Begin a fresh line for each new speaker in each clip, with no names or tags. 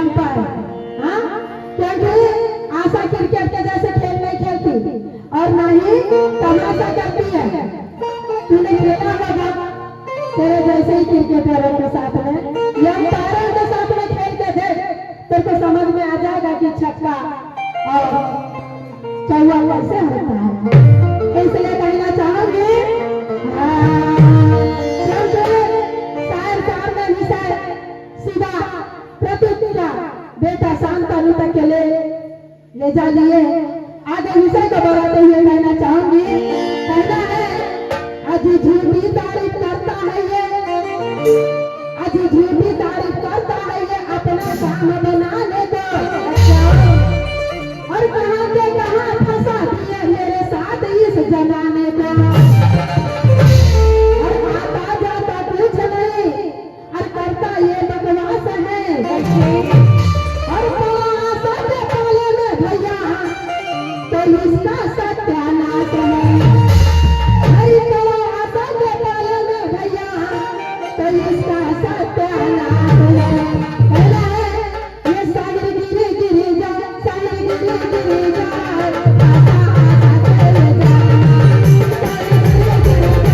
Empire. हाँ, क्योंकि आशा cricket के जैसे खेल नहीं खेलती और ना ही तमाशा करती है। तूने खेला होगा तेरे जैसे ही क्रिकेटरों के साथ में या एम्पायरों के साथ में खेल के देख, तेरे को समझ में आ जाएगा कि छक्का और चौवा कैसे होता है। इसलिए कहना चाहूंगी बेटा शांतनु तक के ले जाइए। आगे विषय को बढ़ाते हुए कहना चाहूंगी, कहना है अजी झूठी तारीफ करता है ये, अजी झूठी तारीफ करता है ये, अपना काम बना ले दो। और कहाँ के कहाँ फंसा दिए मेरे साथ इस जमाने को, और आता जाता कुछ नहीं और करता ये बकवास है। इसका सत्यानाश है, नहीं करो आशा के पाले में भैया, तो इसका सत्यानाश है। कहना है ये सागर गिरी गिरी जाए, सागर गिरी गिरी जाए, आशा आशा चले जाए, सागर गिरी गिरी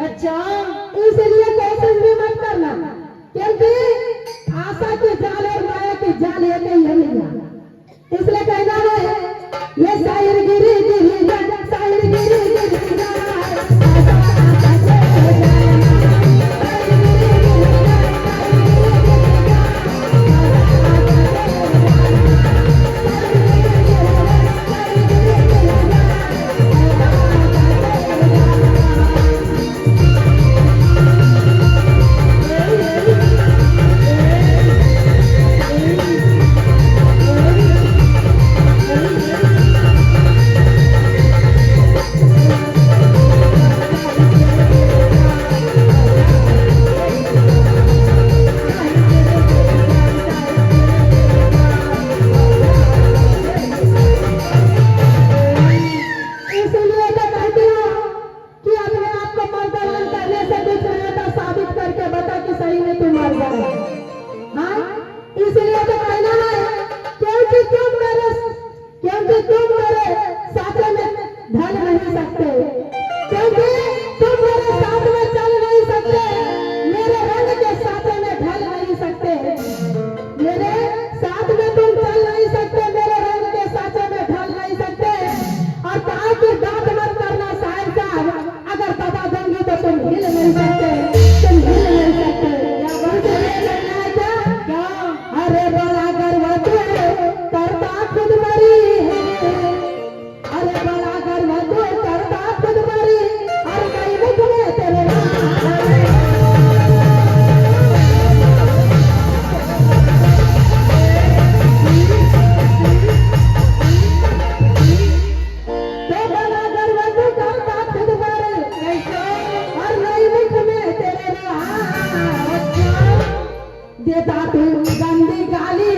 अच्छा, इसलिए कोशिश भी मत करना, क्योंकि आशा की जाल और माया की जाल एक ही है। इसलिए कहना है ये साहिर गिरी गिरी जा, साहिर गिरी गिरी जा, आशा आशा चले जाए, साहिर गिरी गिरी जा, देता तू गंदी गाली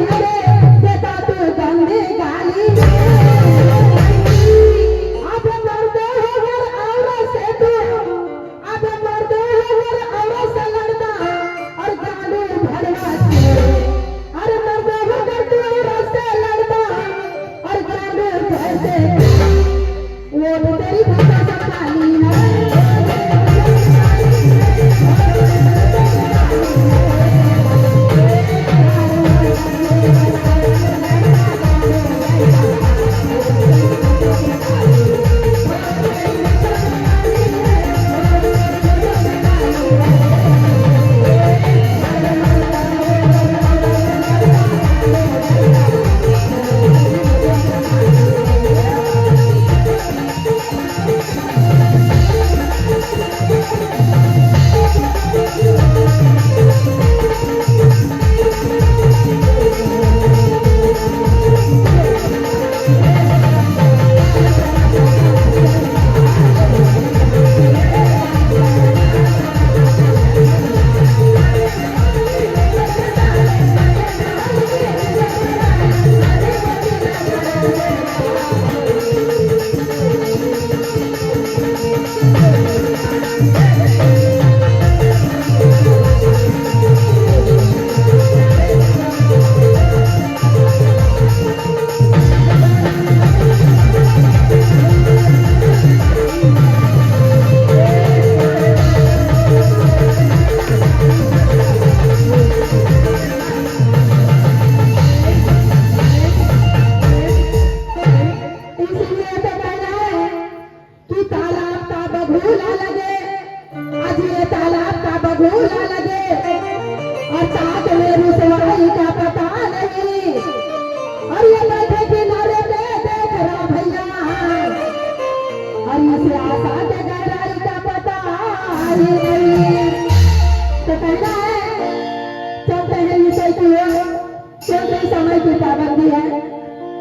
समय की पाबंदी है।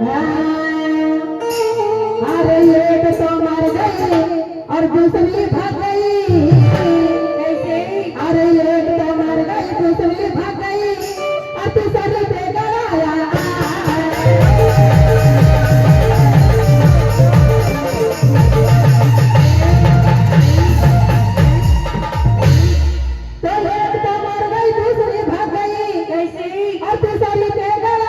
हाँ, अरे एक तो मर गई और दूसरी भाग गई। अरे एक तो मर गई दूसरी भाग गई और तीसरी पे गया। तो एक तो मर गई दूसरी भाग गई और तीसरी पे गया।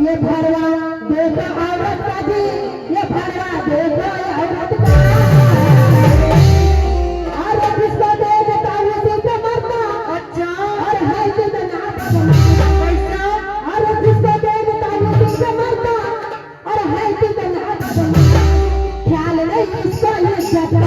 ये भरवा देखो औरत का जी, ये भरवा देखो औरत का। और जिसको देखता उसी से मरता। अच्छा, और है जितना बदमाश। और जिसको देखता उसी से मरता और है जितना बदमाश। ख्याल नहीं इसको ये जगह।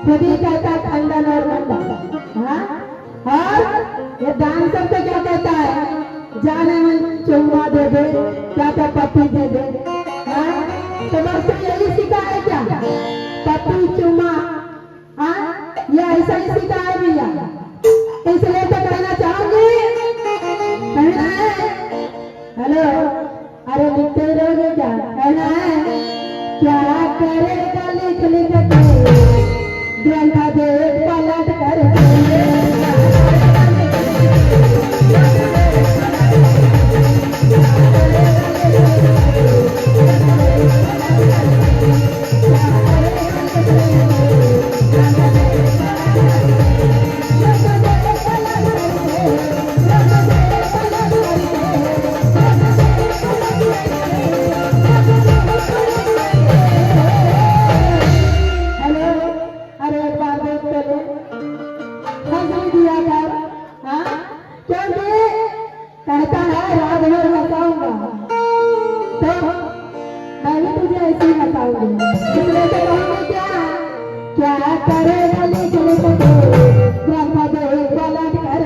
खुद ही कहता है खंडन और मंडन। हाँ, और ये दान सबको क्या कहता है, जाने मन चुम्मा दे दे, क्या तो पप्पी दे दे। हाँ, तो बस तो यही सीखा है क्या, पप्पी चुम्मा। हाँ, ये ऐसा ही सीखा है भैया। इसलिए तो कहना चाहूंगी, कहना है हेलो, अरे लिखते रहोगे क्या, कहना है क्या करेगा लिख लिख के ग्रंथ दे पलट कर। कहता है रात भर हंसाऊंगा, तो मैं भी तुझे ऐसे ही हंसाऊंगी। इसलिए तो कहूंगी क्या करेगा लिख लिख के ग्रंथ दे पलट कर।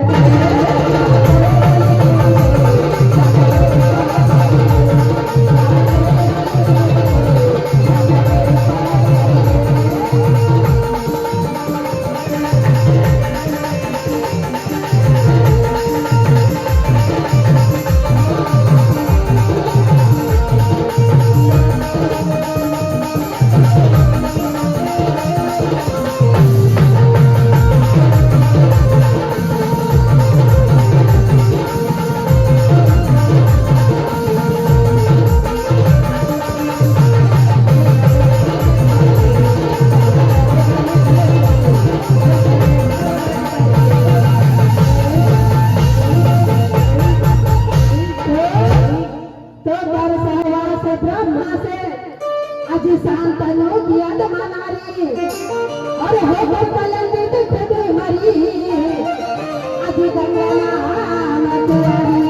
गंगा नाम कुंवारी,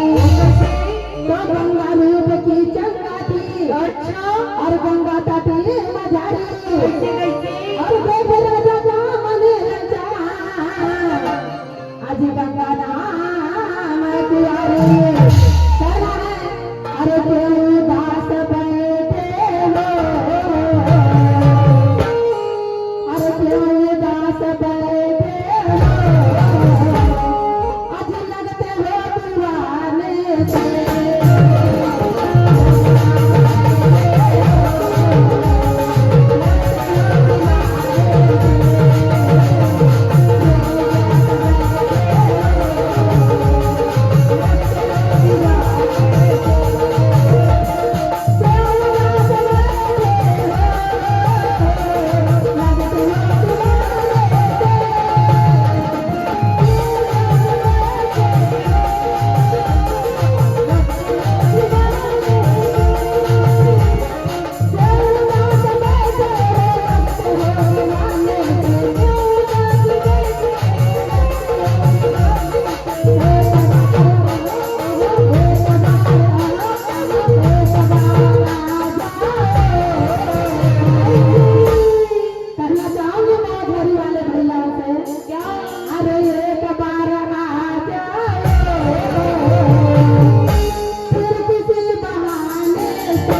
तो गंगा रूप की चंद्रा थी,
अच्छा
और गंगा तटी मझारी,
कैसे
और देव राजा का मन रचा, आज गंगा नाम कुंवारी। कहना है, अरे क्यों दास बैठे हो, अरे क्यों दास बैठे हो, आज लगते हो दीवाने से। करना चाहूंगी मैं घड़ी वाले भैया से,
क्या
अरे एक बार आ जाओ, फिर किसी बहाने से।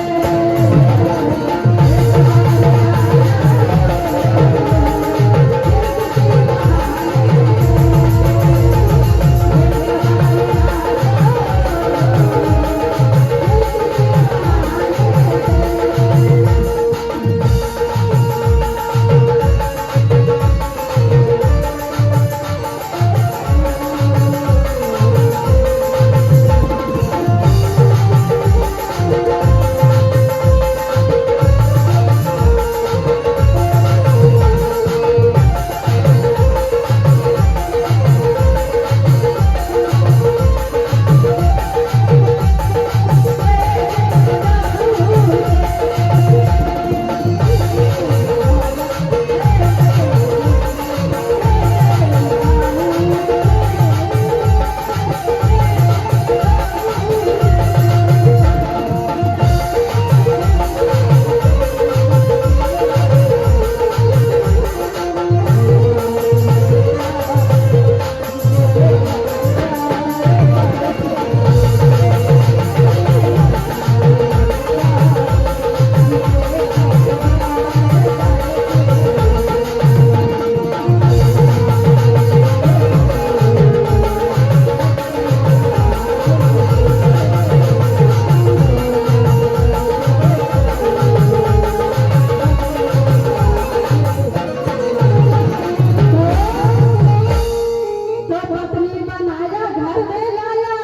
तो पत्नी बनाया घर में लाया,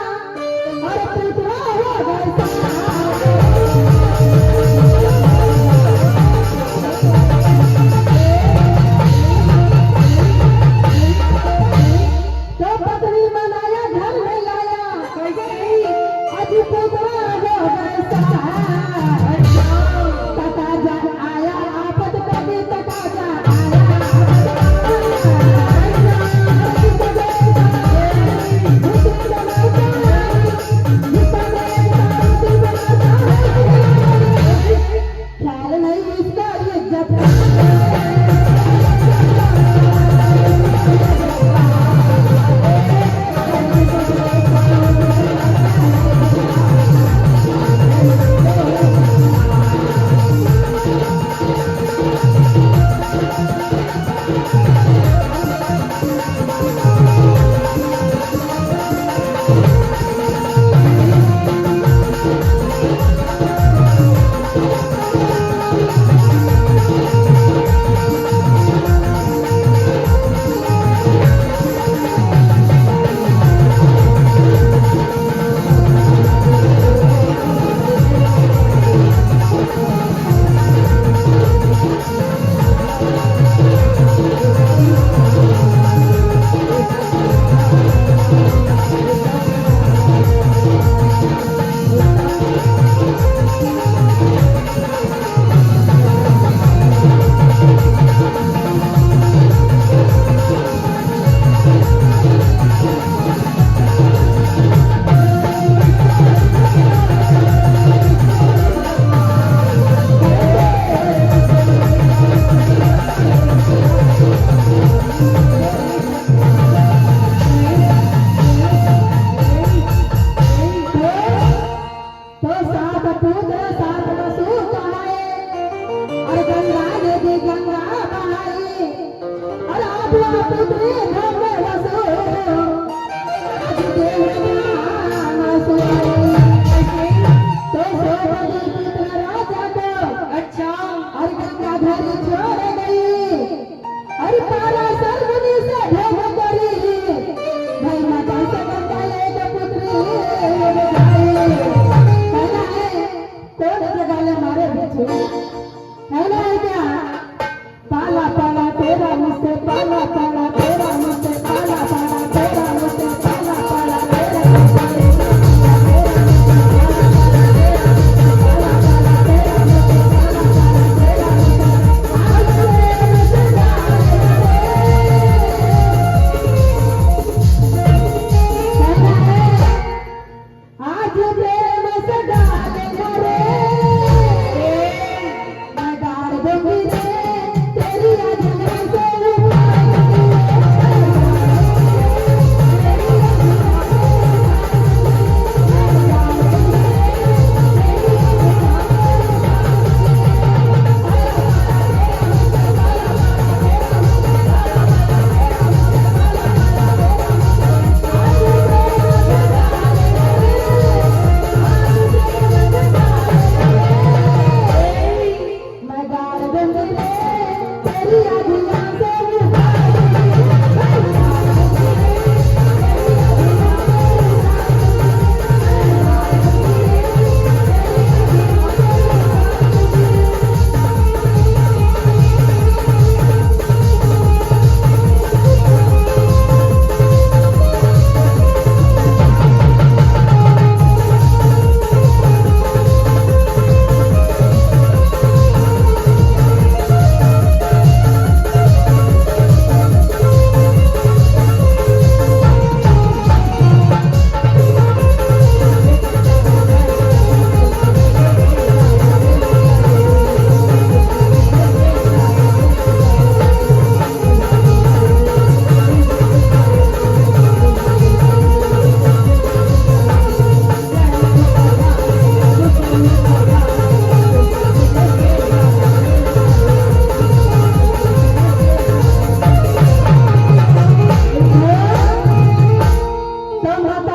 और पुतला हो गया तो पत्नी बनाया घर में लाया, आज पुतला हो गया तका जा आया आपत कभी तका जा आया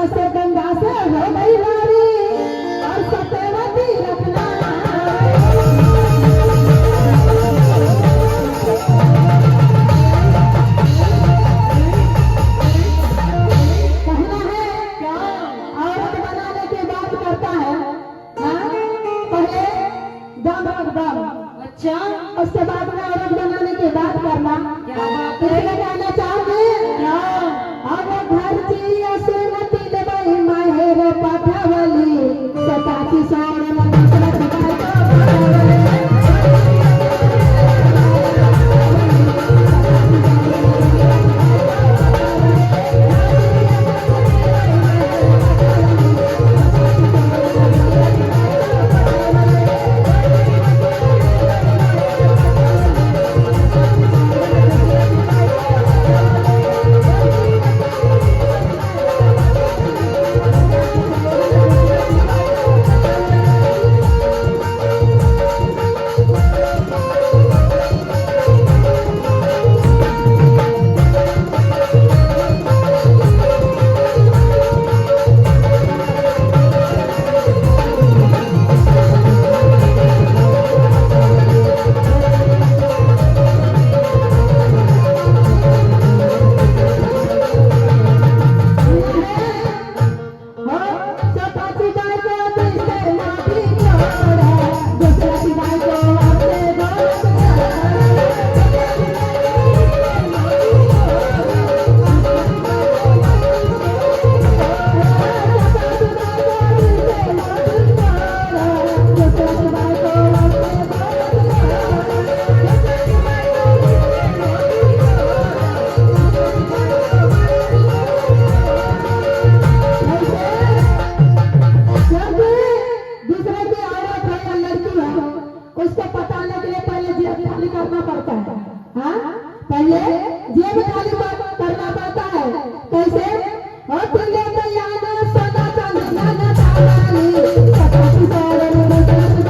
यमुना से गंगा से हो गई नारी और सत्यवती रखना। कहना है क्या औरत बनाने की बात करता है, हाँ? पहले दम रख दम,
अच्छा
उसके बाद में औरत बनाने की बात करना।
क्या बात है?
इसलिए कहना चाहोगे
क्या
अब घर चिड़िया सुनती देवई माहेर पाठवली सताची सोन मनसरत उसको पटाने के लिए पहले जेब खाली करना पड़ता है, हाँ? पहले जेब खाली करना पड़ता है। कैसे? और तुझे तो याद है सोना चांदी ना चांदी सतासी सोन मनसरत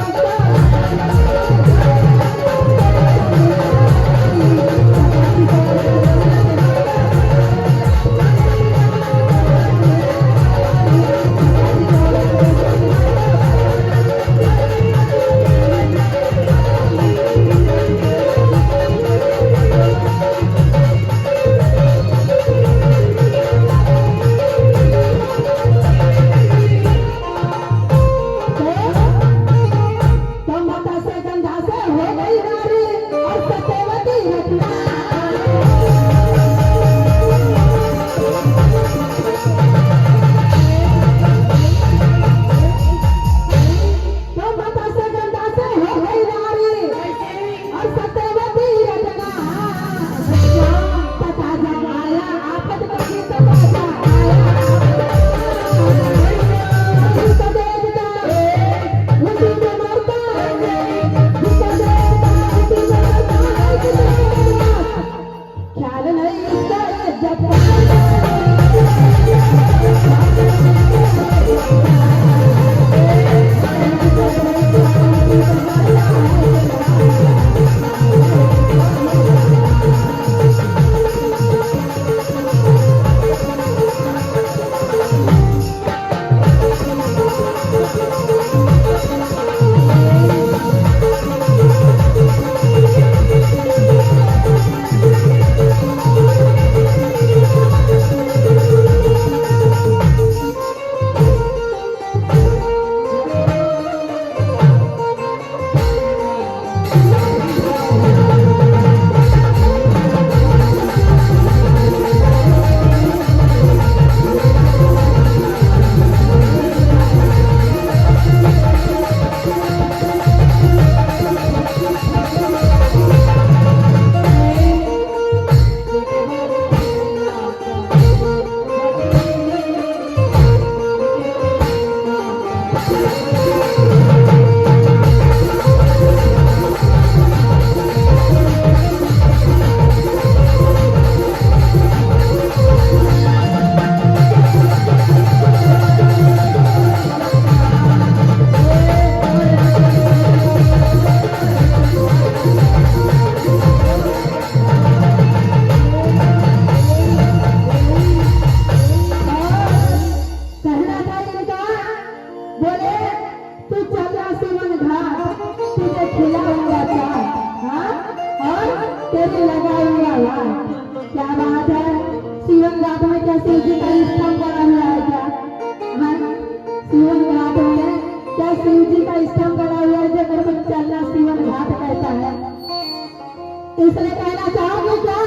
इसलिए कहना चाहोगे क्या?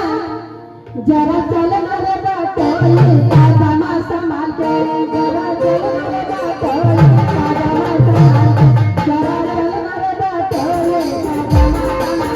जरा चल मेरे बटोले पाजामा संभाल के, जरा चल मेरे बटोले पाजामा संभाल के, जरा चल मेरे बटोले पाजामा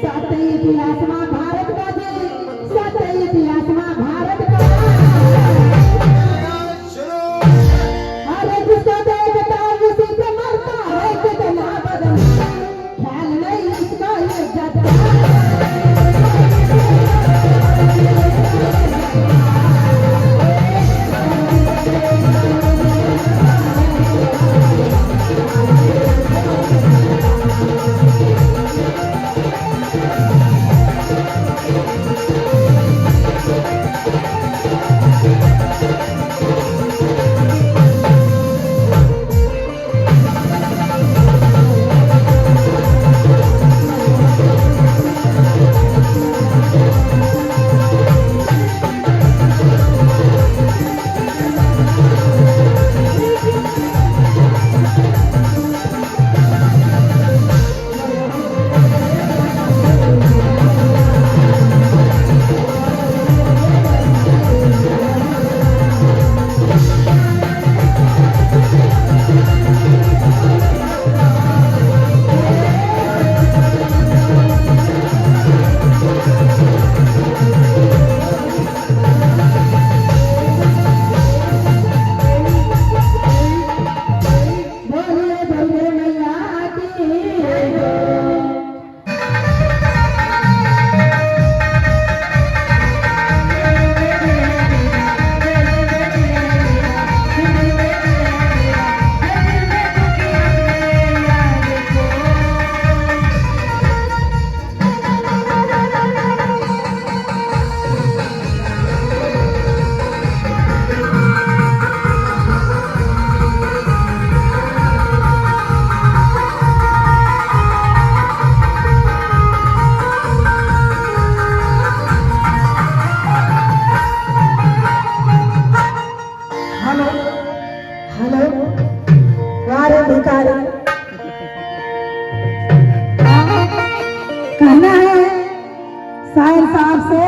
साथे इतिहास में भारत का दे साथे इतिहास में भारत का अरे जिसको देखता उसी पे मरता है कितना बदल ख्याल नहीं इसका ये जाता कहना है शायर साहब से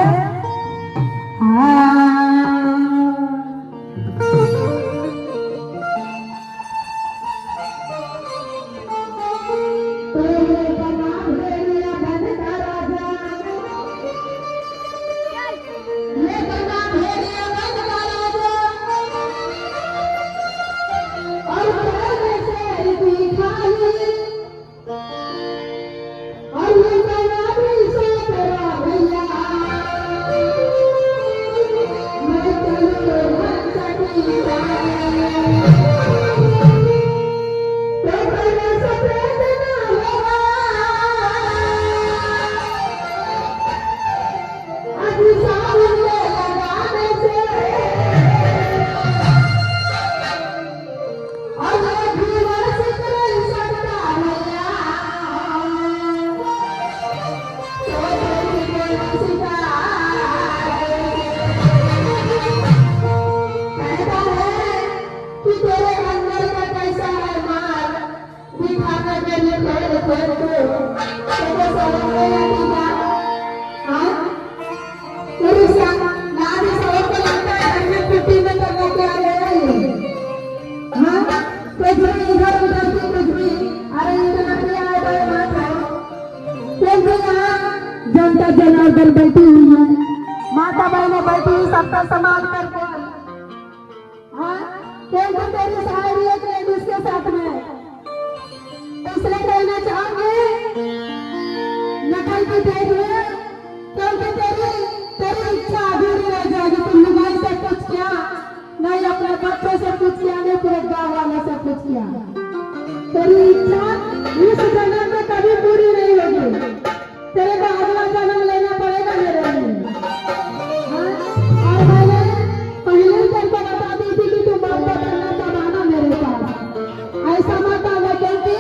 जनता जनार्दन बैठी हुई है, माता बहने बैठी हुई, सबका समाज करके क्योंकि तेरी शायरी है लेडीज के साथ में, इसलिए कहना चाहूंगी नकल की देख में, क्योंकि तेरी इच्छा अधूरी रह जाएगी। तुमने भाई से कुछ किया नहीं, अपने बच्चों से कुछ किया नहीं, पूरे गाँव वालों से कुछ किया। तेरी इच्छा इस जन्म में कभी पूरी नहीं होगी, तेरे को अगला जन्म लेना पड़ेगा मेरे लिए। और मैंने पहले ही तेरे को बता दी थी कि तू बात करना चाहना मेरे पास, ऐसा मत आना, क्योंकि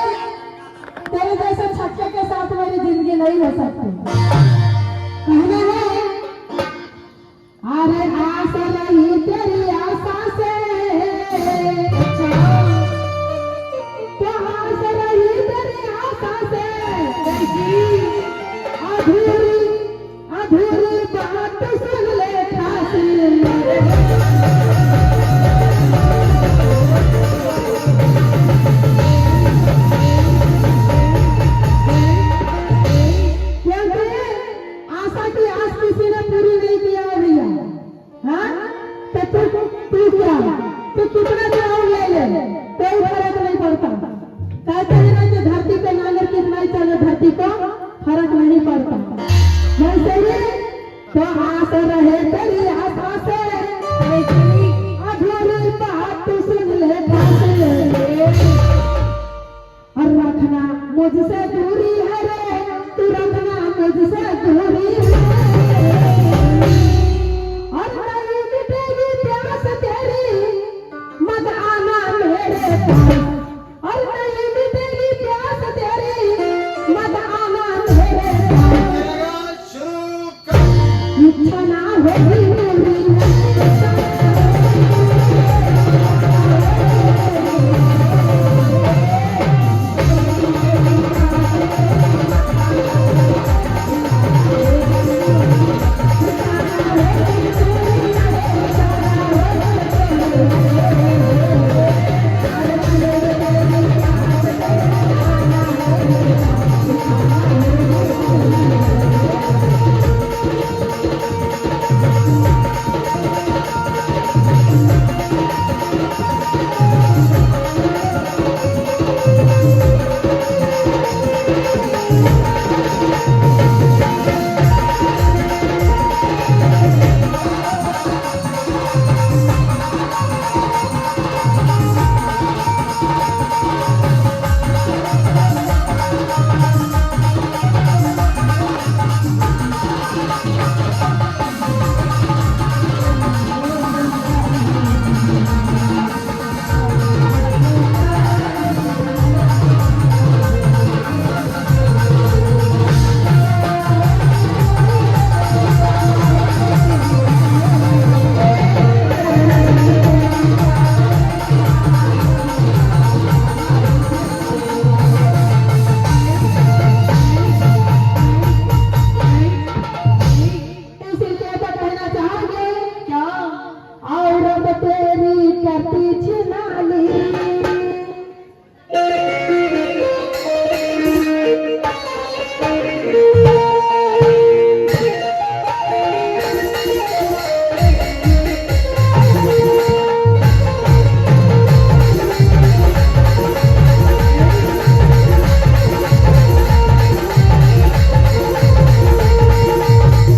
तेरे जैसे छक्के के साथ मेरी जिंदगी नहीं हो सकती। कहना है अरे आस रही तेरी आशा से, क्या आस रही तेरी आशा से, अधूरी अधूरी बात सुन ले खासी। क्योंकि आशा की आस किसी ने पूरी नहीं किया है भैया। हाँ, तो तू क्या, तू कितना भी और ले ले, कोई फर्क नहीं पड़ता। कहते हैं ना कि धरती पे नांगर कितना ही चले, धरती को फर्क नहीं पड़ता। वैसे ही तो आस रहे तेरी आशा से, अधूरी बात तू सुन ले ध्यान से। और रखना मुझसे दूरी है रे, तू रखना मुझसे दूरी है। और नहीं मिटेगी प्यास तेरी, मत आना मेरे पास। और नहीं मिटेगी प्यास तेरी, मत आना मेरे पास। इच्छा ना होगी